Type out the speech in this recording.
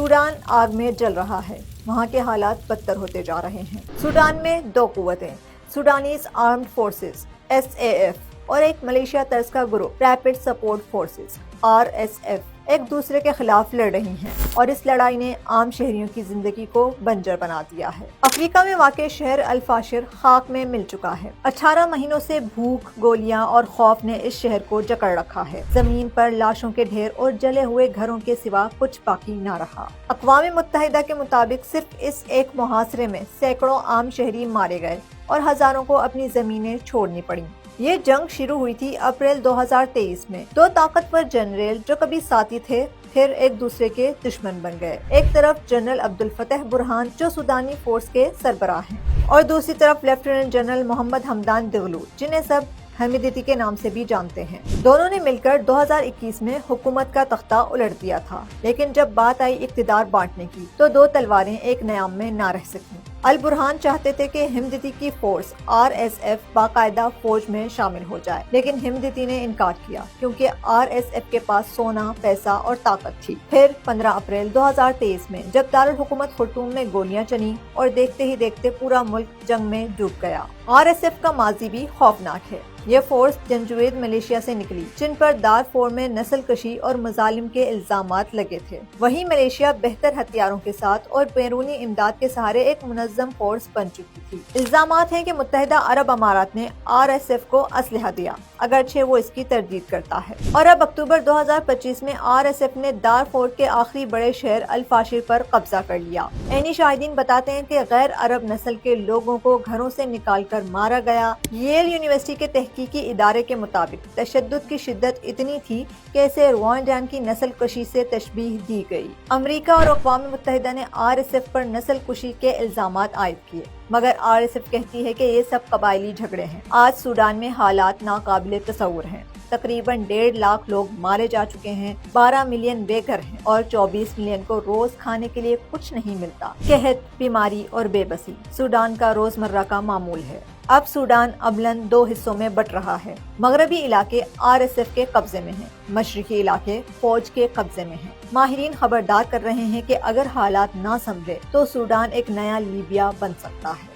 Sudan आग में जल रहा है, वहाँ के हालात बदतर होते जा रहे हैं। सूडान में दो कुव्वतें, सूडानीज आर्म्ड फोर्सेस SAF और एक मलेशिया तर्ज का group rapid support forces RSF एक दूसरे के खिलाफ लड़ रही हैं और इस लड़ाई ने आम शहरियों की जिंदगी को बंजर बना दिया है। अफ्रीका में वाक़े शहर अल-फाशिर खाक में मिल चुका है। 18 महीनों से भूख, गोलियां और खौफ ने इस शहर को जकड़ रखा है। जमीन पर लाशों के ढेर और जले हुए घरों के सिवा कुछ बाकी न रहा। अक़वाम मुत्तहिदा के मुताबिक सिर्फ इस एक मुहासरे में सैकड़ों आम शहरी मारे गए और हजारों को अपनी जमीनें छोड़नी पड़ी। ये जंग शुरू हुई थी अप्रैल 2023 में। दो ताकतवर जनरल जो कभी साथी थे फिर एक दूसरे के दुश्मन बन गए। एक तरफ जनरल अब्दुल फतह बुरहान जो सूडानी फोर्स के सरबराह हैं और दूसरी तरफ लेफ्टिनेंट जनरल मोहम्मद हमदान दगलू जिन्हें सब हमीदती के नाम से भी जानते हैं। दोनों ने मिलकर 2021 में हुकूमत का तख्ता उलट दिया था, लेकिन जब बात आई इक़्तिदार बांटने की तो दो तलवारें एक न्याम में ना रह सकीं। अल बुरहान चाहते थे कि हिमदती की फोर्स RSF बाकायदा फौज में शामिल हो जाए, लेकिन हिमदती ने इनकार किया क्योंकि RSF के पास सोना, पैसा और ताकत थी। फिर 15 अप्रैल 2023 में जब दारुल हुकूमत खुर्तूम में गोलियां चली और देखते ही देखते पूरा मुल्क जंग में डूब गया। RSF का माजी भी खौफनाक है। ये फोर्स जंजुवेद मलेशिया से निकली, जिन पर दारफोर में नस्ल कशी और मजालिम के इल्जामात लगे थे। वहीं मलेशिया बेहतर हथियारों के साथ और बैरूनी इमदाद के सहारे एक मुनज़्ज़म फोर्स बन चुकी थी। इल्जामात हैं कि मुत्तहिदा अरब अमारात ने RSF को असलहा दिया, अगरचे वो इसकी तरदीद करता है। और अब अक्टूबर 2025 में RSF ने दारफोर के आखिरी बड़े शहर अल-फाशिर पर कब्जा कर लिया। ऐनी शाहिदीन बताते हैं कि गैर अरब नस्ल के लोगों को घरों से निकाल कर मारा गया। येल यूनिवर्सिटी के तहकीकी इदारे के मुताबिक तशद्दुद की शिद्दत इतनी थी कि इसे रवांडान की नस्ल कुशी से तशबीह दी गई। अमेरिका और अक़वाम मुत्तहिदा ने RSF पर नस्ल कुशी के इल्जामात आयद किए, मगर RSF कहती है कि ये सब कबायली झगड़े हैं। आज सूडान में हालात नाकाबिले तसव्वुर हैं। तकरीबन 1.5 लाख लोग मारे जा चुके हैं, 12 मिलियन बेघर हैं और 24 मिलियन को रोज खाने के लिए कुछ नहीं मिलता। कहत, बीमारी और बेबसी सूडान का रोजमर्रा का मामूल है। अब सूडान अमलन दो हिस्सों में बट रहा है। मगरबी इलाके RSF के कब्जे में हैं, मशरिकी इलाके फौज के कब्जे में हैं। माहिरीन खबरदार कर रहे हैं कि अगर हालात ना संभले तो सूडान एक नया लीबिया बन सकता है।